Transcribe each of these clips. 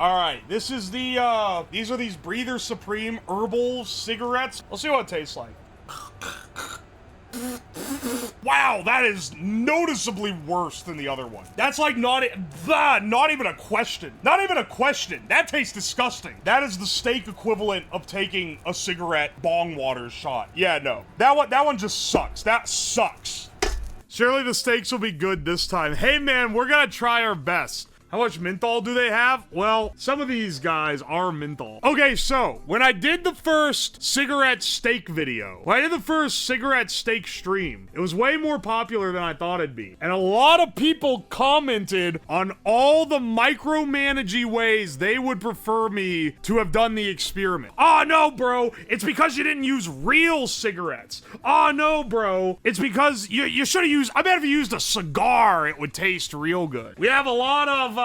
All right, this is the, these are these Breather Supreme herbal cigarettes. Let's see what it tastes like. Wow, that is noticeably worse than the other one. That's like not even a question. Not even a question. That tastes disgusting. That is the steak equivalent of taking a cigarette bong water shot. Yeah, no. That one just sucks. That sucks. Surely the steaks will be good this time. Hey man, we're gonna try our best. How much menthol do they have? Well, some of these guys are menthol. Okay, so, when I did the first cigarette steak video, when I did the first cigarette steak stream, it was way more popular than I thought it'd be. And a lot of people commented on all the micromanagey ways they would prefer me to have done the experiment. Oh no, bro, it's because you didn't use real cigarettes. Oh no, bro, it's because you should have used, I bet if you used a cigar, it would taste real good. We have a lot of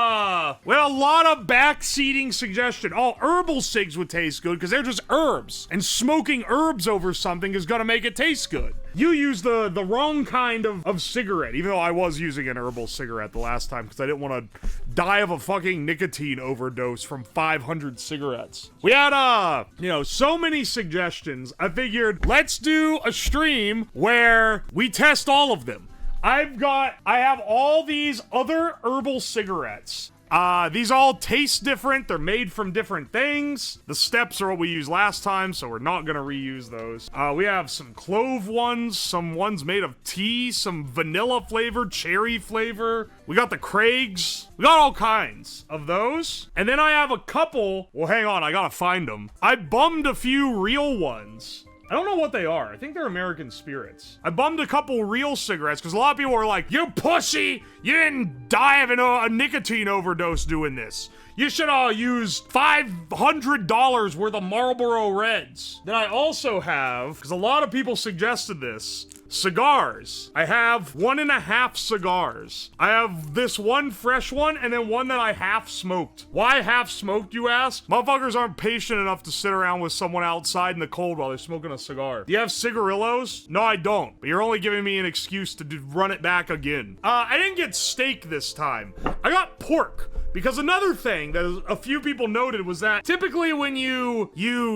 backseating suggestion. Oh, herbal cigs would taste good because they're just herbs. And smoking herbs over something is gonna make it taste good. You used the wrong kind of cigarette, even though I was using an herbal cigarette the last time because I didn't want to die of a fucking nicotine overdose from 500 cigarettes. We had, you know, so many suggestions. I figured, let's do a stream where we test all of them. I have all these other herbal cigarettes. These all taste different. They're made from different things. The steps are what we used last time, so we're not gonna reuse those. We have some clove ones, some ones made of tea, some vanilla flavor, cherry flavor. We got the Craigs. We got all kinds of those. And then I have a couple, well, hang on, I gotta find them. I bummed a few real ones. I don't know what they are. I think they're American Spirits. I bummed a couple real cigarettes because a lot of people were like, you pussy! You didn't die of a nicotine overdose doing this. You should use $500 worth of Marlboro Reds. Then I also have, because a lot of people suggested this, cigars. I have 1.5 cigars. I have this one fresh one and then one that I half smoked. Why half smoked, you ask? Motherfuckers aren't patient enough to sit around with someone outside in the cold while they're smoking a cigar. Do you have cigarillos? No, I don't. But you're only giving me an excuse to run it back again. I didn't get steak this time. I got pork. Because another thing that a few people noted was that typically when you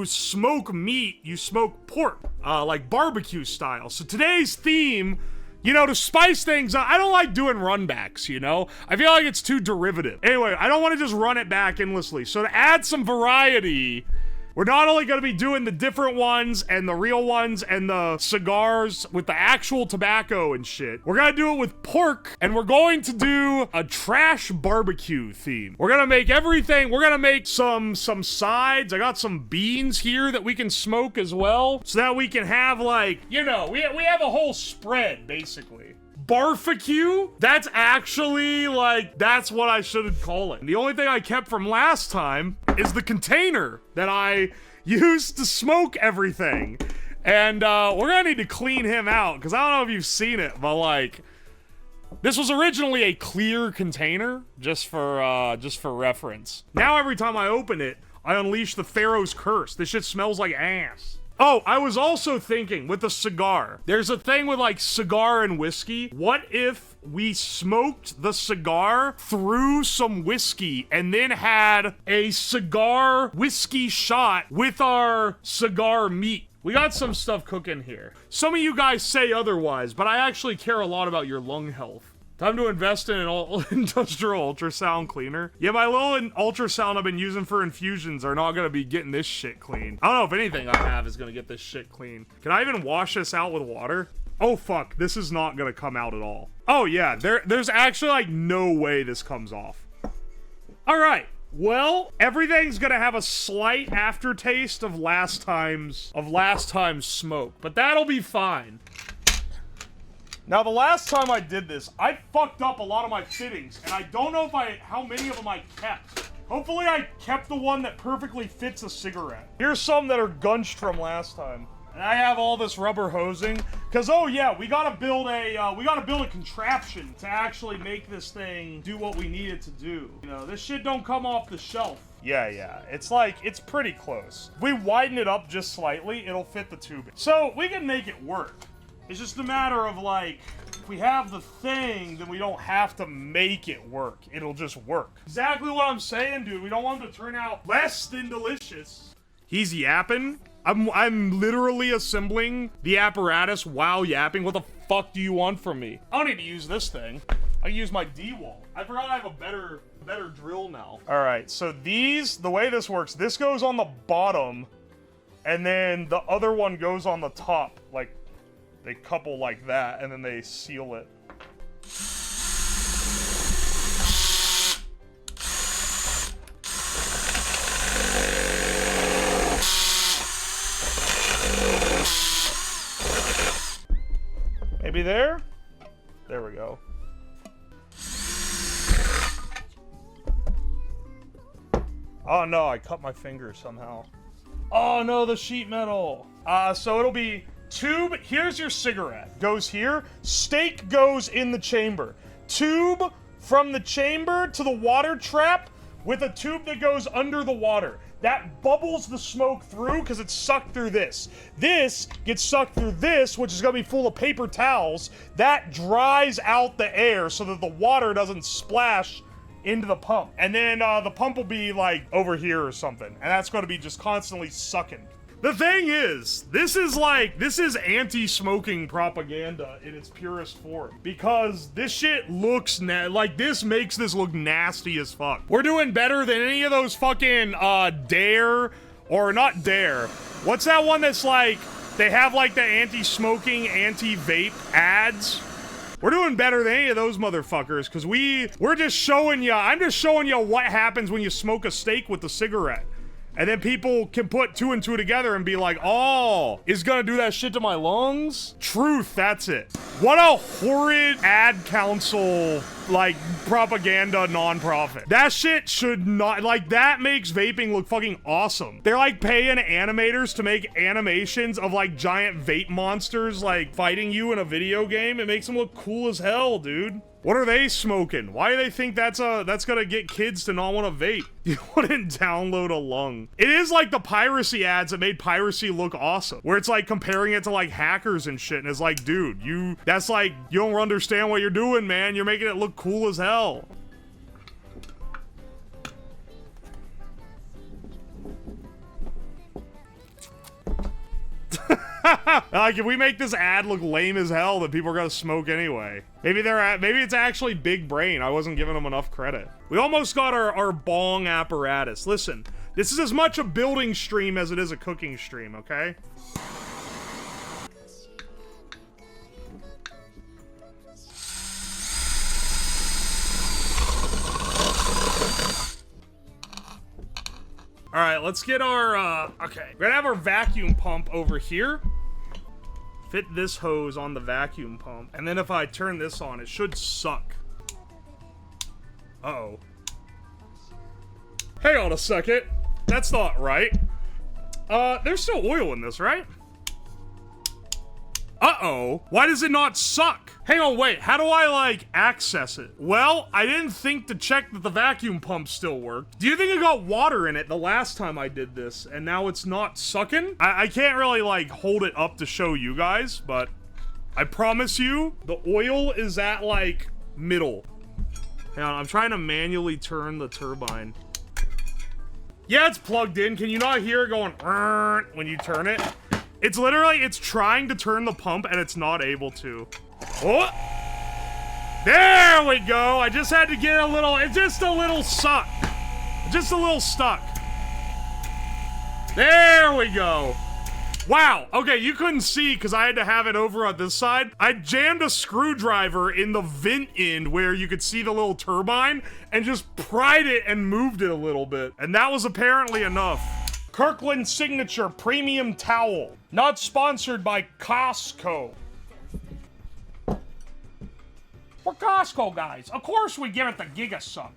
smoke meat, you smoke pork, like barbecue style. So today's theme, you know, to spice things up, I don't like doing runbacks, you know? I feel like it's too derivative. Anyway, I don't want to just run it back endlessly. So to add some variety, we're not only going to be doing the different ones and the real ones and the cigars with the actual tobacco and shit. We're going to do it with pork, and we're going to do a trash barbecue theme. We're going to make everything. We're going to make some sides. I got some beans here that we can smoke as well so that we can have, like, you know, we have a whole spread, basically. Barbecue? That's actually, like, that's what I should call it. The only thing I kept from last time is the container that I used to smoke everything. And, we're gonna need to clean him out, because I don't know if you've seen it, but, like, this was originally a clear container, just for reference. Now every time I open it, I unleash the Pharaoh's curse. This shit smells like ass. Oh, I was also thinking with a cigar. There's a thing with like cigar and whiskey. What if we smoked the cigar through some whiskey and then had a cigar whiskey shot with our cigar meat? We got some stuff cooking here. Some of you guys say otherwise, but I actually care a lot about your lung health. Time to invest in an industrial ultrasound cleaner. Yeah, my little ultrasound I've been using for infusions are not gonna be getting this shit clean. I don't know if anything I have is gonna get this shit clean. Can I even wash this out with water? Oh fuck, this is not gonna come out at all. Oh yeah, there's actually like no way this comes off. All right. Well, everything's gonna have a slight aftertaste of last time's smoke, but that'll be fine. Now, the last time I did this, I fucked up a lot of my fittings, and I don't know how many of them I kept. Hopefully I kept the one that perfectly fits a cigarette. Here's some that are gunched from last time. And I have all this rubber hosing, because, oh yeah, we gotta build a contraption to actually make this thing do what we need it to do. You know, this shit don't come off the shelf. Yeah, it's pretty close. If we widen it up just slightly, it'll fit the tubing. So, we can make it work. It's just a matter of, like, if we have the thing, then we don't have to make it work. It'll just work. Exactly what I'm saying, dude. We don't want it to turn out less than delicious. He's yapping. I'm literally assembling the apparatus while yapping. What the fuck do you want from me? I don't need to use this thing. I can use my D-wall. I forgot I have a better drill now. All right, so the way this works, this goes on the bottom, and then the other one goes on the top. Like, they couple like that, and then they seal it. Maybe there? There we go. Oh no, I cut my finger somehow. Oh no, the sheet metal. So it'll be tube, here's your cigarette. Goes here, stake goes in the chamber. Tube from the chamber to the water trap with a tube that goes under the water. That bubbles the smoke through because it's sucked through this. This gets sucked through this, which is gonna be full of paper towels. That dries out the air so that the water doesn't splash into the pump. And then the pump will be like over here or something. And that's gonna be just constantly sucking. The thing is, this is anti-smoking propaganda in its purest form. Because this shit looks, this makes this look nasty as fuck. We're doing better than any of those fucking, Dare, or not Dare. What's that one that's like, they have like the anti-smoking, anti-vape ads? We're doing better than any of those motherfuckers, because we're just showing ya, I'm just showing ya what happens when you smoke a steak with a cigarette. And then people can put two and two together and be like, oh, is gonna do that shit to my lungs? Truth, that's it. What a horrid ad council, like, propaganda nonprofit. That shit should not, like, that makes vaping look fucking awesome. They're like paying animators to make animations of like giant vape monsters like fighting you in a video game. It makes them look cool as hell, dude. What are they smoking? Why do they think that's gonna get kids to not want to vape? You wouldn't download a lung. It is like the piracy ads that made piracy look awesome. Where it's like comparing it to like hackers and shit, and it's like, dude, that's like, you don't understand what you're doing, man. You're making it look cool as hell. Like, if we make this ad look lame as hell, then people are gonna smoke anyway. Maybe it's actually big brain. I wasn't giving them enough credit. We almost got our bong apparatus. Listen, this is as much a building stream as it is a cooking stream, okay? All right, let's get our, okay. We're gonna have our vacuum pump over here. Fit this hose on the vacuum pump. And then if I turn this on, it should suck. Uh-oh. Hang on a second. That's not right. There's still oil in this, right? Uh-oh. Why does it not suck? Hang on, wait. How do I, like, access it? Well, I didn't think to check that the vacuum pump still worked. Do you think it got water in it the last time I did this, and now it's not sucking? I can't really, like, hold it up to show you guys, but I promise you, the oil is at, like, middle. Hang on, I'm trying to manually turn the turbine. Yeah, it's plugged in. Can you not hear it going when you turn it? It's literally, it's trying to turn the pump and it's not able to. Oh! There we go! I just had to get a little, it's just a little suck. Just a little stuck. There we go. Wow, okay, you couldn't see because I had to have it over on this side. I jammed a screwdriver in the vent end where you could see the little turbine and just pried it and moved it a little bit. And that was apparently enough. Kirkland Signature Premium Towel. Not sponsored by Costco. We're Costco guys. Of course we give it the Giga Suck.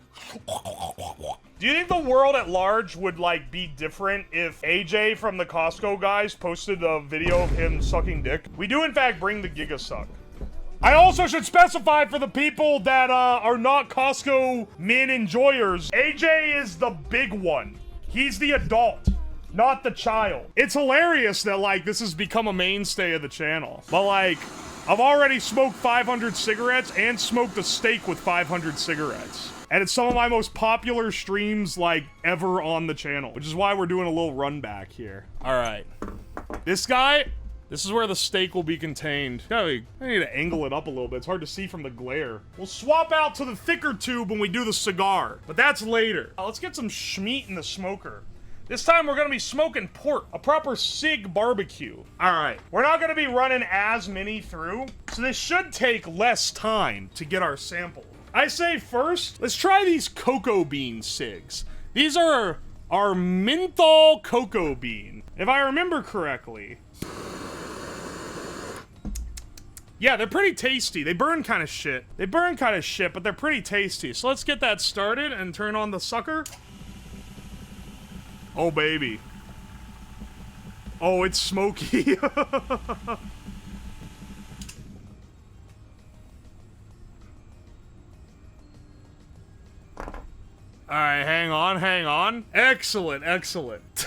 Do you think the world at large would, like, be different if AJ from the Costco guys posted a video of him sucking dick? We do, in fact, bring the Giga Suck. I also should specify for the people that are not Costco men enjoyers, AJ is the big one. He's the adult, not the child. It's hilarious that, like, this has become a mainstay of the channel. But, like, I've already smoked 500 cigarettes and smoked a steak with 500 cigarettes. And it's some of my most popular streams, like, ever on the channel. Which is why we're doing a little run back here. Alright. This guy, this is where the steak will be contained. I need to angle it up a little bit. It's hard to see from the glare. We'll swap out to the thicker tube when we do the cigar. But that's later. Let's get some schmeat in the smoker. This time we're gonna be smoking pork, a proper Cig barbecue. All right, we're not gonna be running as many through, so this should take less time to get our sample. I say first, let's try these cocoa bean cigs. These are our menthol cocoa bean, if I remember correctly. Yeah, they're pretty tasty. They burn kind of shit. They burn kind of shit, but they're pretty tasty. So let's get that started and turn on the sucker. Oh, baby. Oh, it's smoky. Alright, hang on. Excellent, excellent.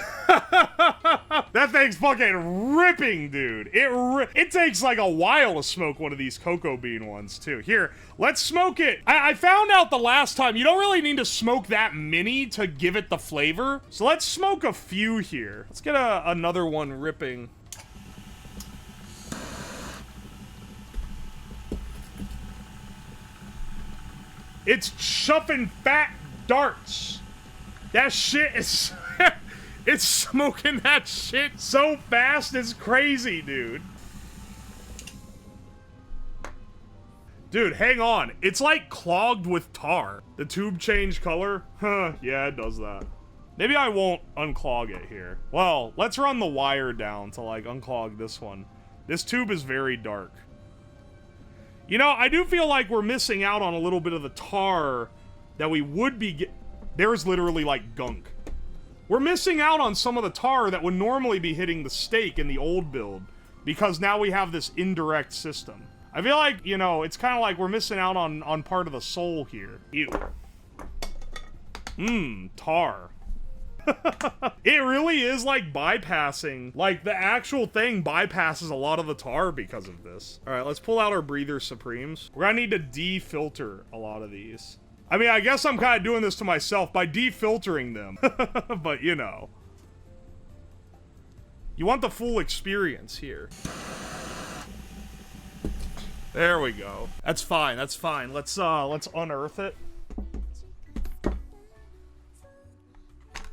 That thing's fucking ripping, dude. It takes like a while to smoke one of these cocoa bean ones, too. Here, let's smoke it. I found out the last time, you don't really need to smoke that many to give it the flavor. So let's smoke a few here. Let's get another one ripping. It's chuffing fat darts. That shit is... It's smoking that shit so fast, it's crazy, dude. Dude, hang on. It's like clogged with tar. The tube changed color? Huh, yeah, it does that. Maybe I won't unclog it here. Well, let's run the wire down to, like, unclog this one. This tube is very dark. You know, I do feel like we're missing out on a little bit of the tar that we would be There's literally, like, gunk. We're missing out on some of the tar that would normally be hitting the steak in the old build, because now we have this indirect system. I feel like, you know, it's kind of like we're missing out on part of the soul here. Ew. Tar. It really is like bypassing, like the actual thing bypasses a lot of the tar because of this. All right, let's pull out our breather supremes. We're gonna need to defilter a lot of these. I mean, I guess I'm kind of doing this to myself by defiltering them, but you know. You want the full experience here. There we go. That's fine, that's fine. Let's unearth it.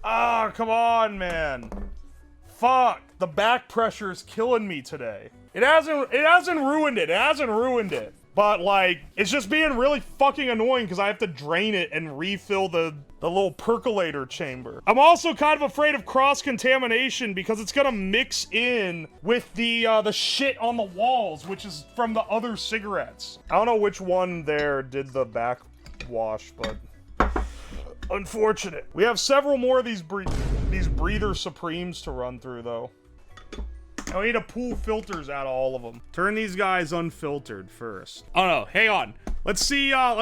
Ah, come on, man. Fuck, the back pressure is killing me today. It hasn't ruined it. It hasn't ruined it. But, like, it's just being really fucking annoying because I have to drain it and refill the little percolator chamber. I'm also kind of afraid of cross-contamination because it's gonna mix in with the shit on the walls, which is from the other cigarettes. I don't know which one there did the backwash, but... unfortunate. We have several more of these breather supremes to run through, though. And we need to pull filters out of all of them. Turn these guys unfiltered first. Oh no, hang on. Let's see how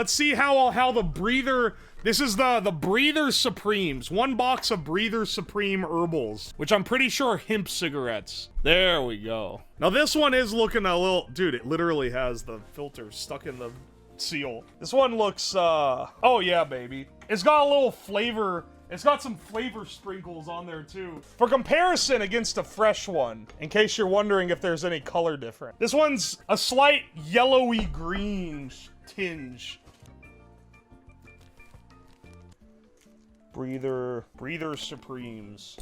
the breather. This is the breather supremes. One box of breather supreme herbals, which I'm pretty sure are hemp cigarettes. There we go. Now this one is looking a little, dude. It literally has the filter stuck in the seal. This one looks, oh yeah, baby. It's got a little flavor. It's got some flavor sprinkles on there too. For comparison against a fresh one, in case you're wondering if there's any color difference. This one's a slight yellowy green tinge. Breather Supremes.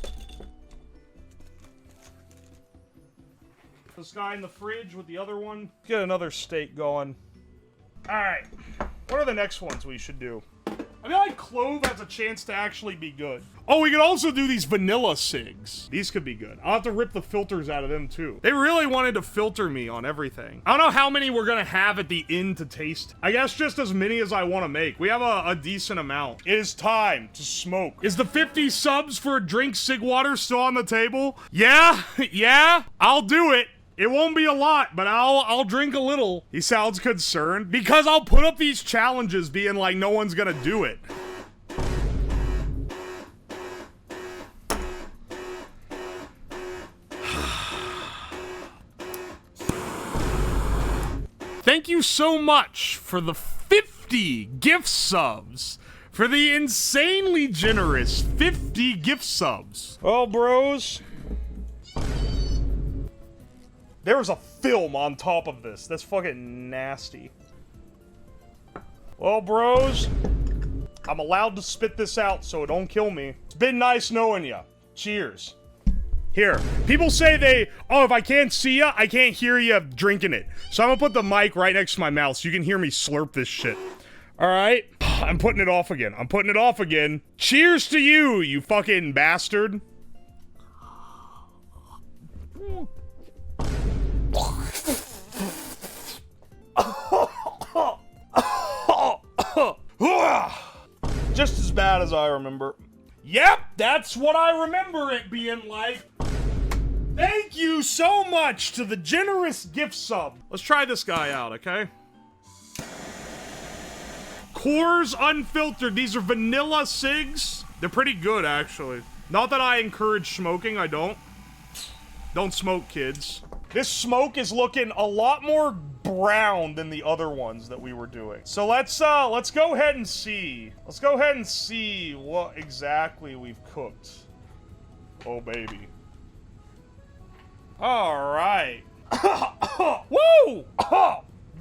This guy in the fridge with the other one. Get another steak going. Alright, what are the next ones we should do? I feel like Clove has a chance to actually be good. Oh, we could also do these vanilla cigs. These could be good. I'll have to rip the filters out of them too. They really wanted to filter me on everything. I don't know how many we're gonna have at the end to taste. I guess just as many as I want to make. We have a decent amount. It is time to smoke. Is the 50 subs for a drink cig water still on the table? Yeah, yeah, I'll do it. It won't be a lot, but I'll drink a little. He sounds concerned because I'll put up these challenges being like no one's gonna do it. Thank you so much for the 50 gift subs. For the insanely generous 50 gift subs. Well, bros. There was a film on top of this. That's fucking nasty. Well, bros. I'm allowed to spit this out so it don't kill me. It's been nice knowing ya. Cheers. Here, people say oh, if I can't see ya, I can't hear ya drinking it. So I'm gonna put the mic right next to my mouth so you can hear me slurp this shit. Alright? I'm putting it off again. I'm putting it off again. Cheers to you, you fucking bastard. Just as bad as I remember. Yep, that's what I remember it being like. Thank you so much to the generous gift sub. Let's try this guy out, okay? Coors Unfiltered. These are vanilla cigs. They're pretty good, actually. Not that I encourage smoking, I don't. Don't smoke, kids. This smoke is looking a lot more brown than the other ones that we were doing. So let's go ahead and see. Let's go ahead and see what exactly we've cooked. Oh, baby. All right. Woo!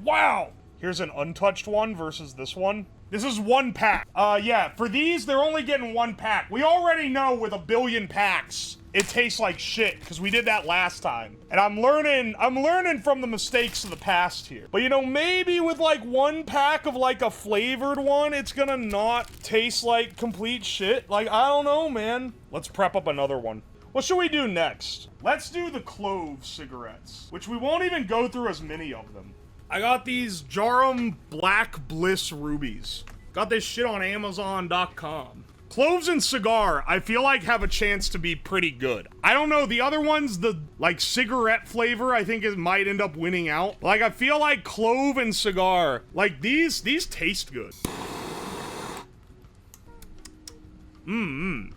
Wow. Here's an untouched one versus this one. This is 1 pack. Yeah, for these, they're only getting 1 pack. We already know with 1 billion packs, it tastes like shit, because we did that last time. And I'm learning from the mistakes of the past here. But you know, maybe with like 1 pack of like a flavored one, it's gonna not taste like complete shit. Like, I don't know, man. Let's prep up another one. What should we do next? Let's do the Clove cigarettes, which we won't even go through as many of them. I got these Jarum Black Bliss Rubies. Got this shit on Amazon.com. Cloves and Cigar, I feel like have a chance to be pretty good. I don't know, the other ones, the, like, cigarette flavor, I think it might end up winning out. Like, I feel like Clove and Cigar, like, these taste good.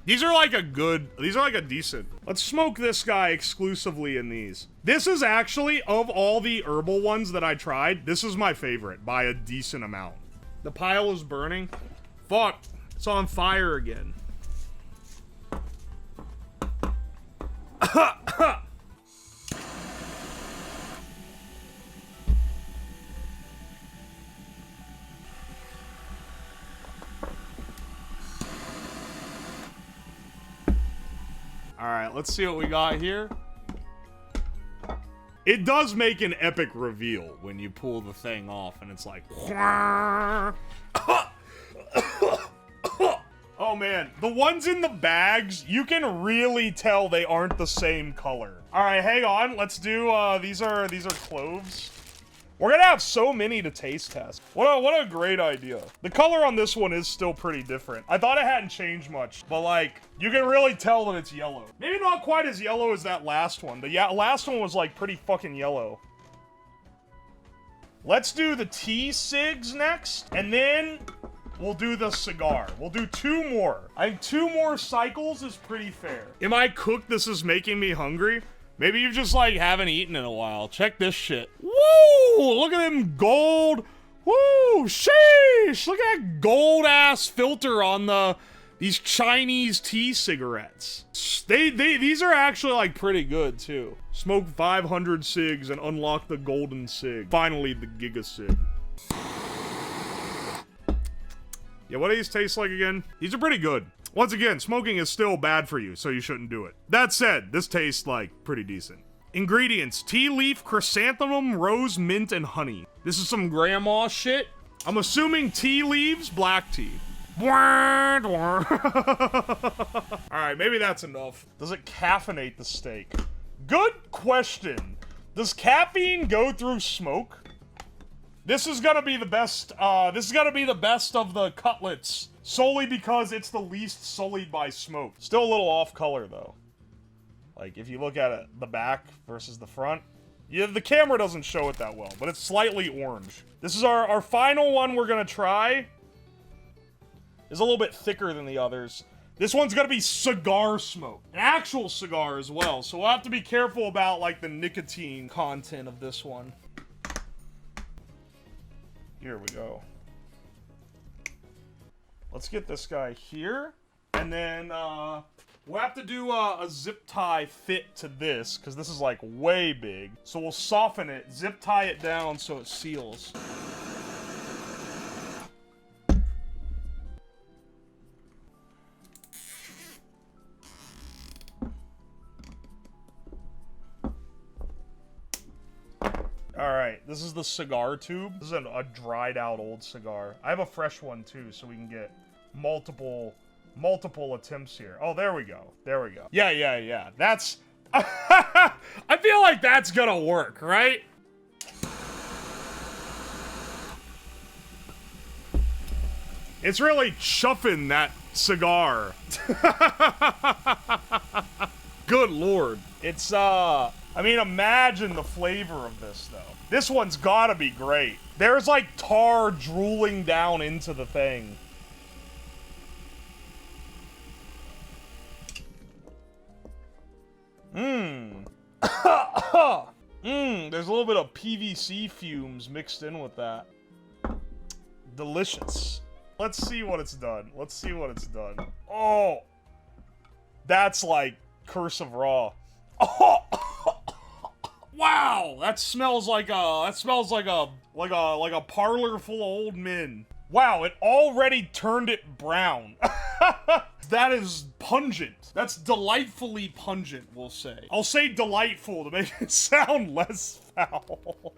These are like a decent. Let's smoke this guy exclusively in these. This is actually, of all the herbal ones that I tried, this is my favorite by a decent amount. The pile is burning. Fuck, it's on fire again. Alright, let's see what we got here. It does make an epic reveal when you pull the thing off and it's like... Oh man, the ones in the bags, you can really tell they aren't the same color. Alright, hang on, let's do, these are cloves. We're gonna have so many to taste test. What a great idea. The color on this one is still pretty different. I thought it hadn't changed much, but like, you can really tell that it's yellow. Maybe not quite as yellow as that last one. The last one was like pretty fucking yellow. Let's do the tea cigs next, and then we'll do the cigar. We'll do 2 more. I think 2 more cycles is pretty fair. Am I cooked? This is making me hungry. Maybe you just, like, haven't eaten in a while. Check this shit. Woo! Look at them gold. Woo! Sheesh! Look at that gold-ass filter on these Chinese tea cigarettes. These are actually, like, pretty good, too. Smoke 500 cigs and unlock the golden cig. Finally, the Giga Cig. Yeah, what do these taste like again? These are pretty good. Once again, smoking is still bad for you, so you shouldn't do it. That said, this tastes, like, pretty decent. Ingredients: tea leaf, chrysanthemum, rose, mint, and honey. This is some grandma shit. I'm assuming tea leaves, black tea. Alright, maybe that's enough. Does it caffeinate the steak? Good question. Does caffeine go through smoke? This is gonna be the best, of the cutlets. Solely because it's the least sullied by smoke. Still a little off color, though. Like, if you look at it, the back versus the front. Yeah, the camera doesn't show it that well, but it's slightly orange. This is our final one we're gonna try. It's a little bit thicker than the others. This one's gonna be cigar smoke. An actual cigar as well, so we'll have to be careful about, like, the nicotine content of this one. Here we go. Let's get this guy here. And then, we'll have to do a zip tie fit to this, because this is, like, way big. So we'll soften it, zip tie it down so it seals. Alright, this is the cigar tube. This is a dried out old cigar. I have a fresh one too, so we can get multiple attempts here. Oh, there we go. There we go. Yeah. That's... I feel like that's gonna work, right? It's really chuffing that cigar. Good lord. It's, I mean, imagine the flavor of this, though. This one's gotta be great. There's, like, tar drooling down into the thing. There's a little bit of PVC fumes mixed in with that. Delicious. Let's see what it's done. Let's see what it's done. Oh! That's, like, Curse of Raw. Oh! Wow, that smells like a parlor full of old men. Wow, it already turned it brown. That is pungent. That's delightfully pungent, we'll say. I'll say delightful to make it sound less foul.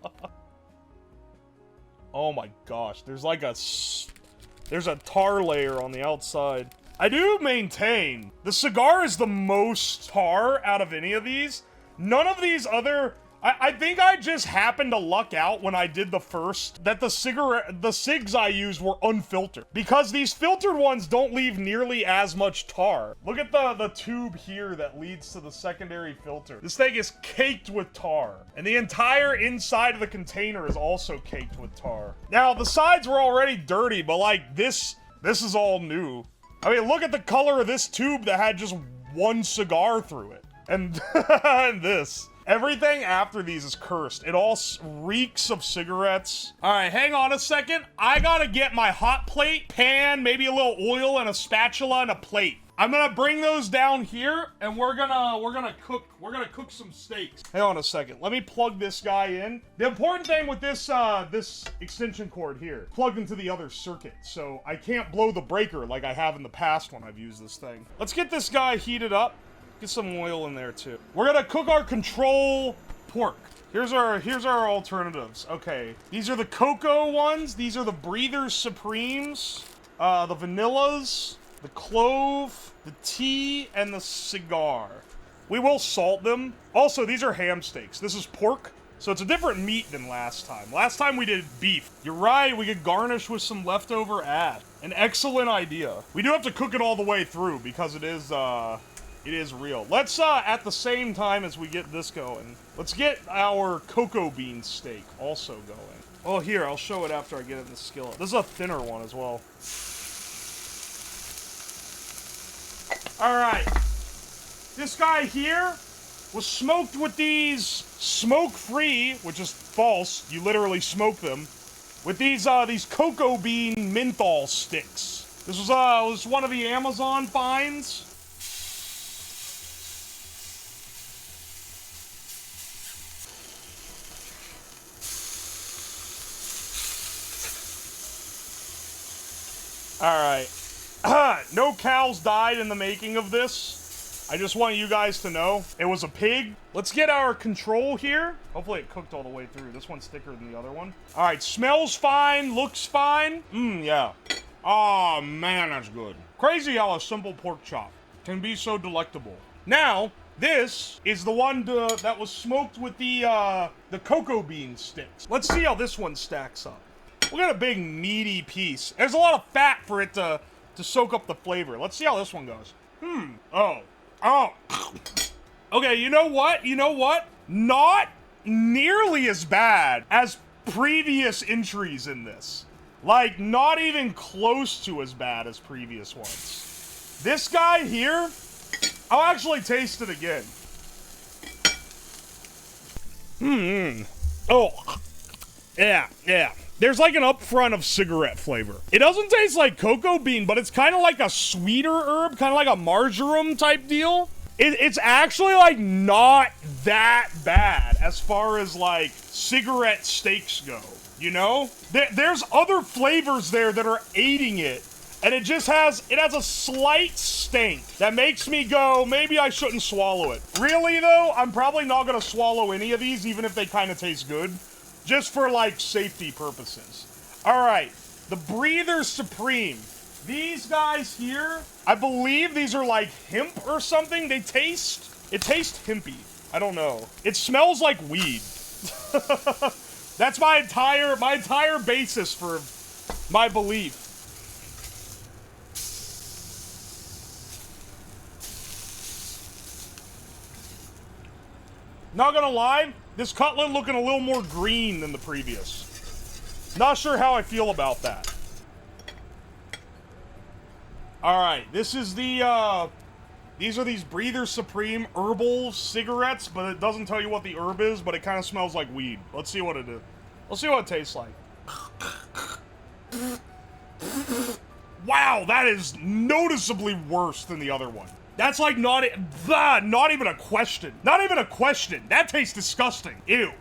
Oh my gosh, there's like there's a tar layer on the outside. I do maintain the cigar is the most tar out of any of these. None of these other... I think I just happened to luck out when I did the first, that the cigs I used were unfiltered. Because these filtered ones don't leave nearly as much tar. Look at the tube here that leads to the secondary filter. This thing is caked with tar. And the entire inside of the container is also caked with tar. Now, the sides were already dirty, but like this is all new. I mean, look at the color of this tube that had just one cigar through it. And, and this. Everything after these is cursed. It all reeks of cigarettes. Alright, hang on a second. I gotta get my hot plate, pan, maybe a little oil, and a spatula and a plate. I'm gonna bring those down here, and we're gonna cook some steaks. Hang on a second. Let me plug this guy in. The important thing with this this extension cord here, plugged into the other circuit, so I can't blow the breaker like I have in the past when I've used this thing. Let's get this guy heated up. Get some oil in there too. We're gonna cook our control pork. Here's our alternatives. Okay, these are the cocoa ones. These are the Breather Supremes, the vanillas, the clove, the tea, and the cigar. We will salt them. Also, these are ham steaks. This is pork, so it's a different meat than last time. Last time we did beef. You're right, we could garnish with some leftover add. An excellent idea. We do have to cook it all the way through because it is real. Let's, at the same time as we get this going, let's get our cocoa bean steak also going. Oh, here, I'll show it after I get it in the skillet. This is a thinner one as well. Alright. This guy here was smoked with these smoke-free, which is false, you literally smoke them, with these cocoa bean menthol sticks. This was one of the Amazon finds. Alright. No cows died in the making of this. I just want you guys to know. It was a pig. Let's get our control here. Hopefully it cooked all the way through. This one's thicker than the other one. Alright, smells fine, looks fine. Yeah. Oh man, that's good. Crazy how a simple pork chop can be so delectable. Now, this is the one that was smoked with the cocoa bean sticks. Let's see how this one stacks up. Look at a big meaty piece. There's a lot of fat for it to soak up the flavor. Let's see how this one goes. Oh. Okay, you know what? You know what? Not nearly as bad as previous entries in this. Like, not even close to as bad as previous ones. This guy here, I'll actually taste it again. Oh. Yeah. There's like an upfront of cigarette flavor. It doesn't taste like cocoa bean, but it's kind of like a sweeter herb, kind of like a marjoram type deal. It's actually like not that bad as far as like cigarette steaks go, you know? There's other flavors there that are aiding it, and it has a slight stink that makes me go, maybe I shouldn't swallow it. Really though, I'm probably not gonna swallow any of these, even if they kind of taste good, just for like safety purposes. All right, the Breather Supreme. These guys here, I believe these are like hemp or something. It tastes hempy. I don't know. It smells like weed. That's my entire basis for my belief. Not gonna lie, this cutlet looking a little more green than the previous. Not sure how I feel about that. Alright, this is the, these are these Breather Supreme herbal cigarettes, but it doesn't tell you what the herb is, but it kind of smells like weed. Let's see what it is. Let's see what it tastes like. Wow, that is noticeably worse than the other one. That's like not even a question. Not even a question. That tastes disgusting. Ew.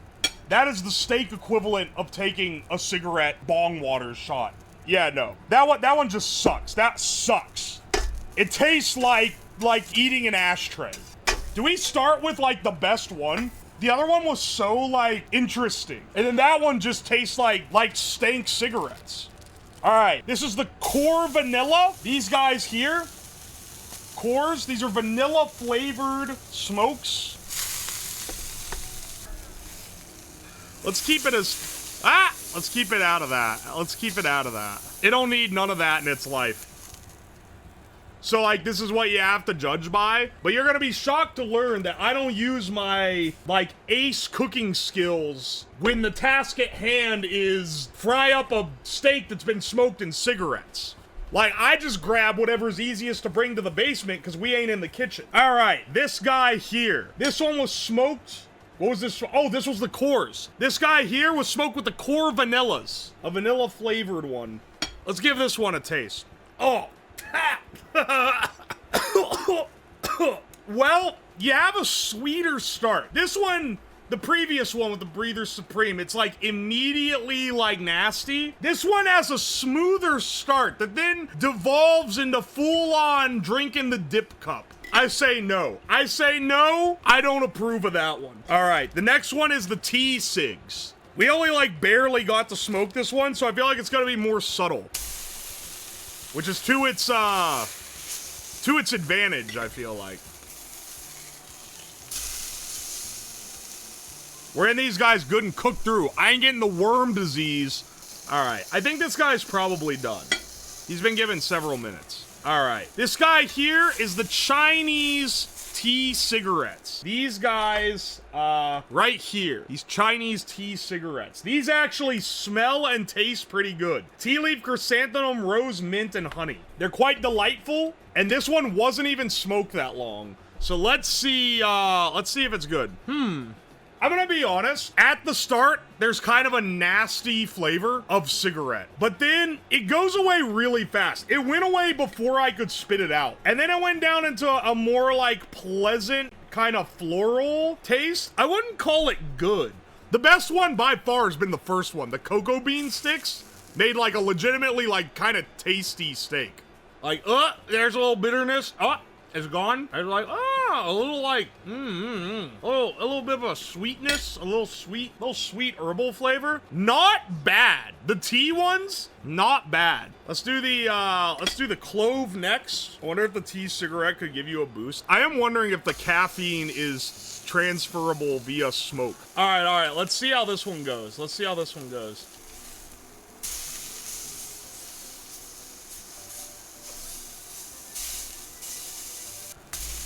That is the steak equivalent of taking a cigarette bong water shot. Yeah, no. That one just sucks. That sucks. It tastes like eating an ashtray. Do we start with like the best one? The other one was so like interesting. And then that one just tastes like stank cigarettes. All right, this is the Core Vanilla. These guys here, Cores, these are vanilla flavored smokes. Let's keep it as, let's keep it out of that. Let's keep it out of that. It don't need none of that in its life. So, like, this is what you have to judge by. But you're gonna be shocked to learn that I don't use my, like, ace cooking skills when the task at hand is fry up a steak that's been smoked in cigarettes. Like, I just grab whatever's easiest to bring to the basement because we ain't in the kitchen. All right, this guy here. This one was smoked. What was this? Oh, this was the Cores. This guy here was smoked with the Core Vanillas. A vanilla flavored one. Let's give this one a taste. Oh. Well, you have a sweeter start. This one, the previous one with the Breather Supreme, it's like immediately like nasty. This one has a smoother start that then devolves into full-on drinking the dip cup. I say no. I say no. I don't approve of that one. All right, the next one is the T-Cigs. We only like barely got to smoke this one, so I feel like it's gonna be more subtle. Which is to its advantage, I feel like. We're in these guys good and cooked through. I ain't getting the worm disease. All right, I think this guy's probably done. He's been given several minutes. All right, this guy here is the Chinese tea cigarettes. These guys, right here, these Chinese tea cigarettes. These actually smell and taste pretty good. Tea leaf, chrysanthemum, rose, mint, and honey. They're quite delightful, and this one wasn't even smoked that long. So let's see if it's good. I'm gonna be honest, at the start, there's kind of a nasty flavor of cigarette, but then it goes away really fast. It went away before I could spit it out. And then it went down into a more like pleasant kind of floral taste. I wouldn't call it good. The best one by far has been the first one. The cocoa bean sticks made like a legitimately like kind of tasty steak. Like, there's a little bitterness. It's gone. I was like, a little like, a little bit of a sweetness, a little sweet herbal flavor. Not bad. The tea ones, not bad. Let's do the Clove next. I wonder if the tea cigarette could give you a boost. I am wondering if the caffeine is transferable via smoke. All right. Let's see how this one goes.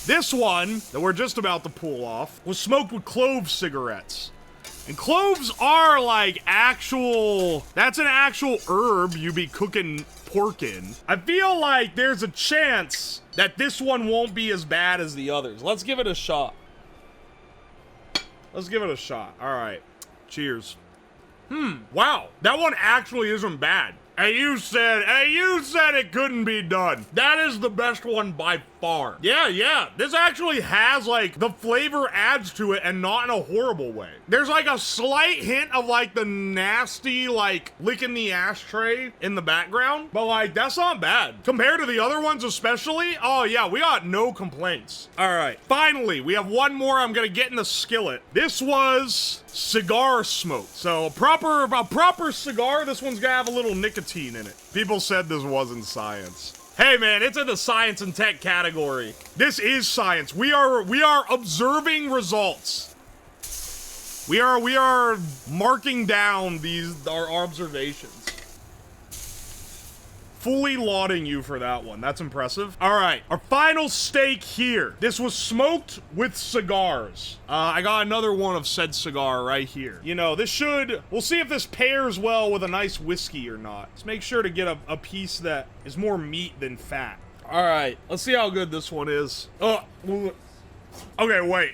This one, that we're just about to pull off, was smoked with clove cigarettes. And cloves are like that's an actual herb you be cooking pork in. I feel like there's a chance that this one won't be as bad as the others. Let's give it a shot. All right, cheers. Wow, that one actually isn't bad. And you said it couldn't be done. That is the best one by far. Yeah. This actually has, like, the flavor adds to it and not in a horrible way. There's, like, a slight hint of, like, the nasty, like, licking the ashtray in the background. But, like, that's not bad. Compared to the other ones especially, oh, yeah, we got no complaints. All right, finally, we have one more I'm gonna get in the skillet. This was cigar smoke. So a proper cigar, this one's gonna have a little nicotine in it. People said this wasn't science. Hey man, it's in the science and tech category. This is science. We are observing results. We are marking down our observations. Fully lauding you for that one. That's impressive. All right, our final steak here. This was smoked with cigars. I got another one of said cigar right here. You know, we'll see if this pairs well with a nice whiskey or not. Let's make sure to get a piece that is more meat than fat. All right, let's see how good this one is. Okay, wait.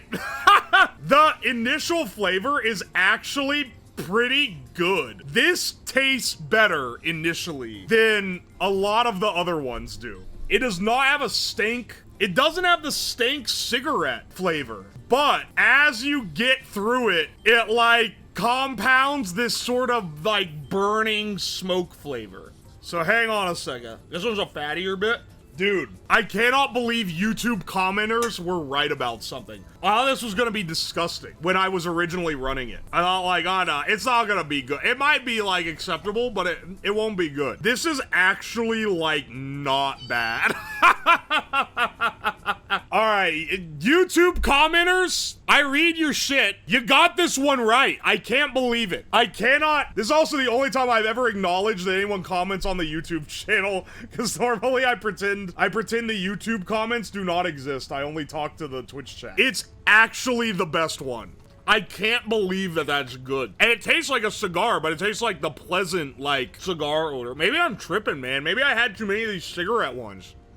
The initial flavor is actually pretty good. This tastes better initially than a lot of the other ones do. It does not have a stink. It doesn't have the stink cigarette flavor, but as you get through it, it like compounds this sort of like burning smoke flavor. So hang on a second. This one's a fattier bit. Dude, I cannot believe YouTube commenters were right about something. I thought this was gonna be disgusting when I was originally running it. I thought like, oh no, it's not gonna be good. It might be like acceptable, but it won't be good. This is actually like not bad. All right, YouTube commenters, I read your shit. You got this one right. I can't believe it. I cannot. This is also the only time I've ever acknowledged that anyone comments on the YouTube channel, because normally I pretend the YouTube comments do not exist. I only talk to the Twitch chat. It's actually the best one. I can't believe that that's good. And it tastes like a cigar, but it tastes like the pleasant, like, cigar odor. Maybe I'm tripping, man. Maybe I had too many of these cigarette ones.